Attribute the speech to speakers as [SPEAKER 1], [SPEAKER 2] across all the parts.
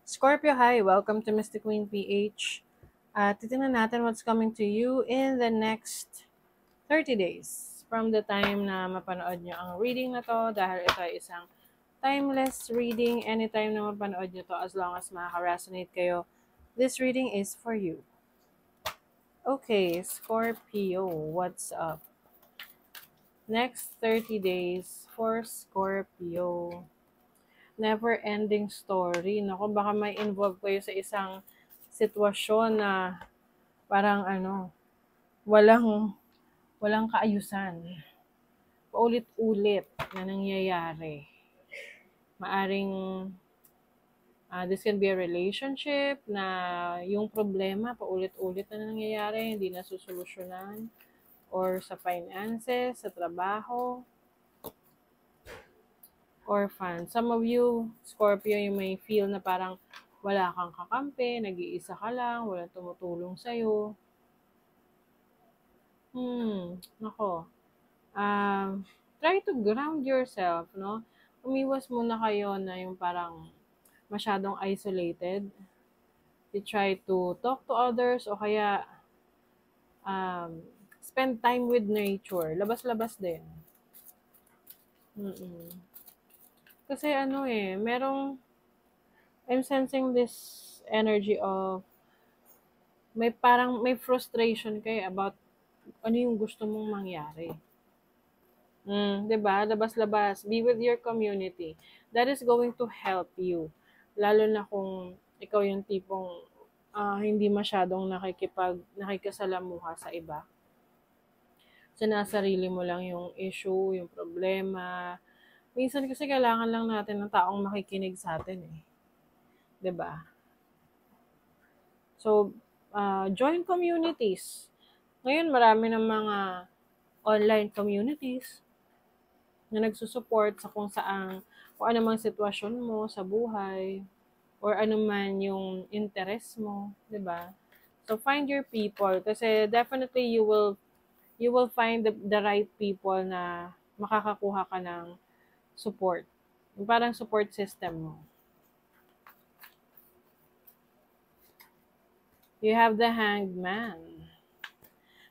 [SPEAKER 1] Scorpio, hi! Welcome to Mystic Queen PH. Titingnan natin what's coming to you in the next 30 days from the time na mapanood nyo ang reading na to dahil ito ay isang timeless reading. Anytime na mapanood nyo to, as long as makaka-resonate kayo, this reading is for you. Okay, Scorpio, what's up? Next 30 days for Scorpio. Never-ending story. Naku, baka may involve kayo sa isang sitwasyon na parang walang walang kaayusan. Paulit-ulit na nangyayari. Maaring this can be a relationship na yung problema paulit-ulit na nangyayari, hindi na susolusyonan, or sa finances, sa trabaho, or fun. Some of you, Scorpio, you may feel na parang wala kang kakampi, nag-iisa ka lang, walang tumutulong sa'yo. Nako. Try to ground yourself, no? Umiwas muna kayo na yung parang masyadong isolated. You try to talk to others o kaya spend time with nature. Labas-labas din. Kasi I'm sensing this energy of may frustration kayo about ano yung gusto mong mangyari. 'Di ba? Labas-labas. Be with your community. That is going to help you. Lalo na kung ikaw yung tipong hindi masyadong nakikisalamuha sa iba. Sinasarili mo lang yung issue, yung problema. Minsan kasi kailangan lang natin ng taong makikinig sa atin eh. 'Di ba? So, join communities. Ngayon, marami ng mga online communities na nagsusupport sa kung ano mang sitwasyon mo sa buhay, or ano man yung interest mo, 'di ba? So find your people kasi definitely you will find the right people na makakakuha ka ng support. Yung parang support system mo. You have the Hanged Man.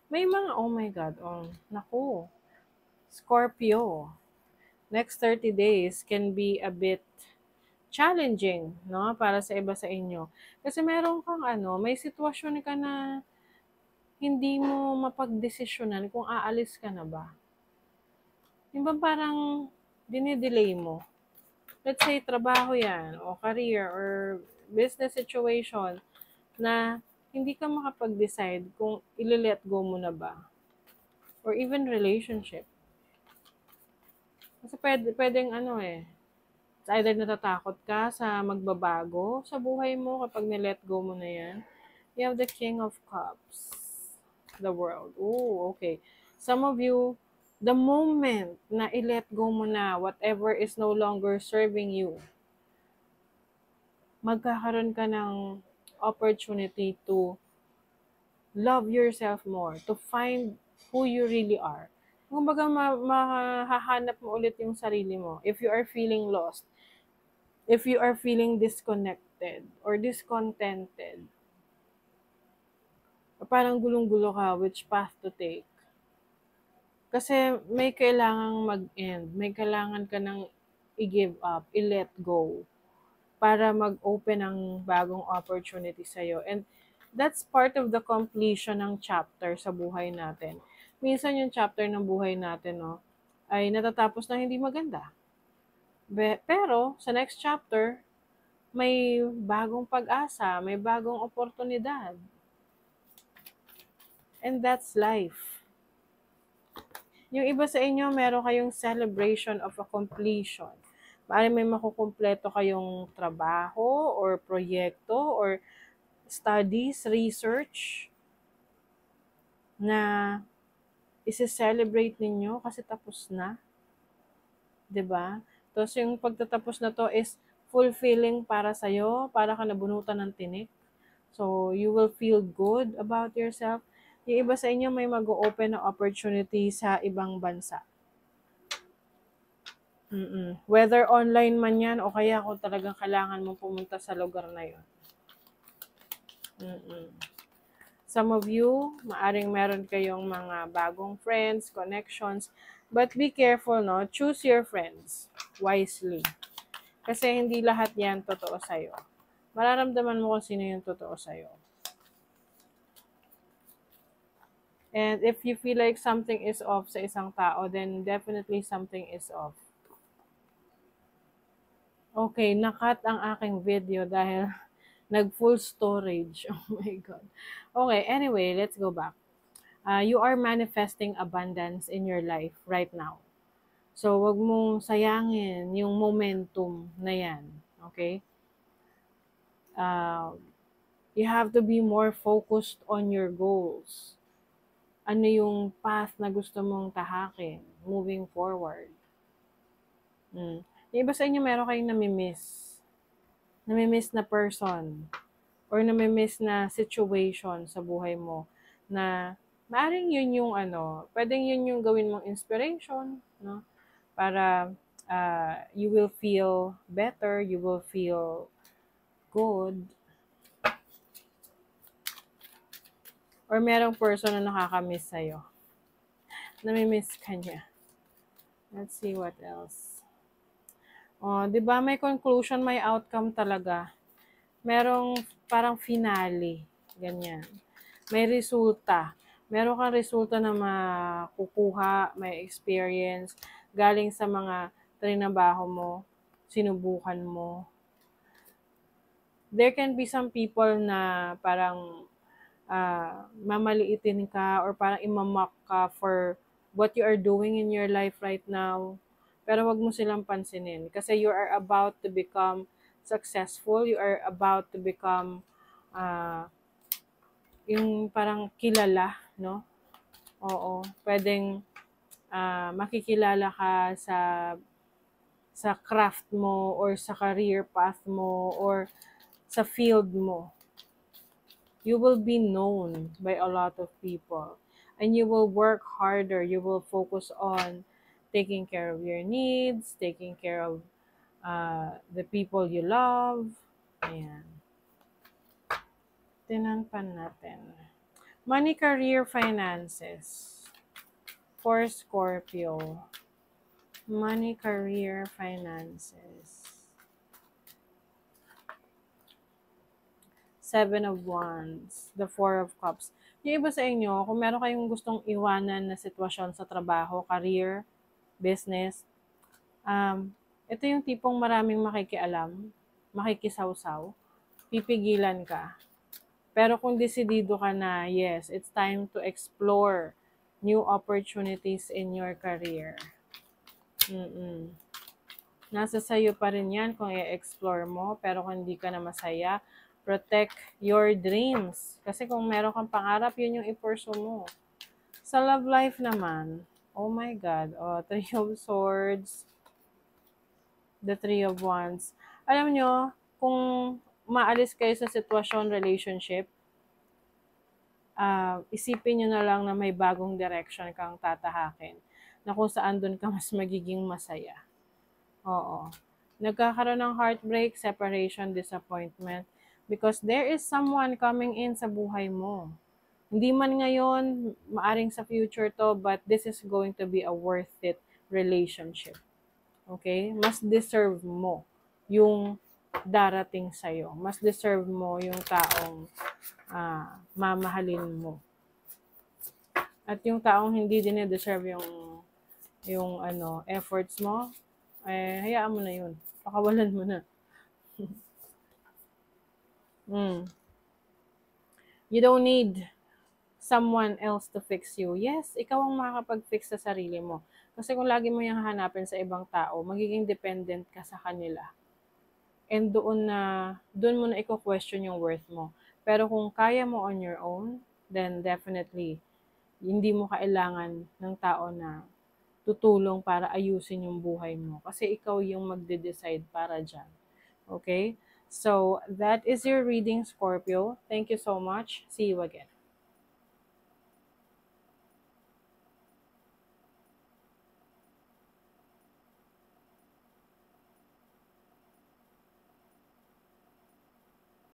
[SPEAKER 1] May mga, oh my God, naku, Scorpio. Next 30 days can be a bit challenging, no? Para sa iba sa inyo. Kasi meron kang may sitwasyon ka na hindi mo mapagdesisyonan kung aalis ka na ba. Yung ba parang dinidelay mo. Let's say, trabaho yan, o career, or business situation, na hindi ka makapag-decide kung ile-let go mo na ba. Or even relationship. Kasi pwedeng it's either natatakot ka sa magbabago sa buhay mo kapag ni-let go mo na yan. You have the King of Cups. The World. Oh, okay. Some of you, the moment na i-let go mo na whatever is no longer serving you, magkakaroon ka ng opportunity to love yourself more, to find who you really are. Kumbaga, mahahanap mo ulit yung sarili mo. If you are feeling lost, if you are feeling disconnected or discontented, parang gulong-gulo ka which path to take. Kasi may kailangang mag-end, may kailangan ka ng i-give up, i-let go, para mag-open ng bagong opportunity sa'yo. And that's part of the completion ng chapter sa buhay natin. Minsan yung chapter ng buhay natin, no, ay natatapos na hindi maganda. Pero sa next chapter, may bagong pag-asa, may bagong oportunidad. And that's life. Yung iba sa inyo, meron kayong celebration of a completion. Maaaring may makukumpleto kayong trabaho or proyekto or studies, research na isi-celebrate ninyo kasi tapos na. 'Di ba? Tapos yung pagtatapos na to is fulfilling para sa'yo, para ka nabunutan ng tinik. So, you will feel good about yourself. Yung iba sa inyo may mag-open na opportunity sa ibang bansa. Whether online man yan o kaya kung talagang kailangan mong pumunta sa lugar na yun. Some of you, maaring meron kayong mga bagong friends, connections, but be careful, no? Choose your friends wisely. Kasi hindi lahat yan totoo sa'yo. Mararamdaman mo kung sino yung totoo sa'yo. And if you feel like something is off sa isang tao, then definitely something is off. Okay, nakat ang aking video dahil nag-full storage. Oh my God. Okay, anyway, let's go back. You are manifesting abundance in your life right now. So, wag mong sayangin yung momentum na yan. Okay? You have to be more focused on your goals. Ano yung path na gusto mong tahakin moving forward. Yung iba sa inyo meron kayong namimiss na person or namimiss na situation sa buhay mo na maaaring yun yung pwedeng yun yung gawin mong inspiration, no? Para you will feel better, you will feel good. Or merong person na nakakamiss sa'yo. Namimiss ka niya. Let's see what else. Di ba may conclusion, may outcome talaga. Merong parang finale. Ganyan. May resulta. Meron kang resulta na makukuha, may experience, galing sa mga trinabaho mo, sinubukan mo. There can be some people na parang mamaliitin ka or parang imamock ka for what you are doing in your life right now. Pero wag mo silang pansinin kasi you are about to become successful, you are about to become yung parang kilala, no? Oo, pwedeng makikilala ka sa craft mo or sa career path mo or sa field mo. You will be known by a lot of people and you will work harder. You will focus on taking care of your needs, taking care of the people you love. Ayan. Tinanpan natin. Money, career, finances. For Scorpio. Money, career, finances. 7 of Wands, the 4 of Cups. Yung iba sa inyo, kung meron kayong gustong iwanan na sitwasyon sa trabaho, career, business, ito yung tipong maraming makikialam, makikisawsaw, pipigilan ka. Pero kung desidido ka na, yes, it's time to explore new opportunities in your career. Nasa sayo pa rin yan kung i-explore mo, pero kung hindi ka na masaya, protect your dreams. Kasi kung meron kang pangarap, yun yung i-pursue mo. Sa love life naman, oh my God, 3 of Swords, the 3 of Wands. Alam nyo, kung maalis kayo sa sitwasyon, relationship, isipin nyo na lang na may bagong direction kang tatahakin, na kung saan dun ka mas magiging masaya. Oo. Nagkakaroon ng heartbreak, separation, disappointment, because there is someone coming in sa buhay mo. Hindi man ngayon, maaring sa future to, but this is going to be a worth it relationship. Okay? Mas deserve mo yung darating sa'yo. Mas deserve mo yung taong mamahalin mo. At yung taong hindi din deserve yung efforts mo, hayaan mo na yun. Pakawalan mo na. You don't need someone else to fix you. Yes, ikaw ang makakapag-fix sa sarili mo. Kasi kung lagi mo yung hahanapin sa ibang tao, magiging dependent ka sa kanila. And doon mo na i-question yung worth mo. Pero kung kaya mo on your own, then definitely, hindi mo kailangan ng tao na tutulong para ayusin yung buhay mo. Kasi ikaw yung magde-decide para dyan. Okay? So, that is your reading, Scorpio. Thank you so much. See you again.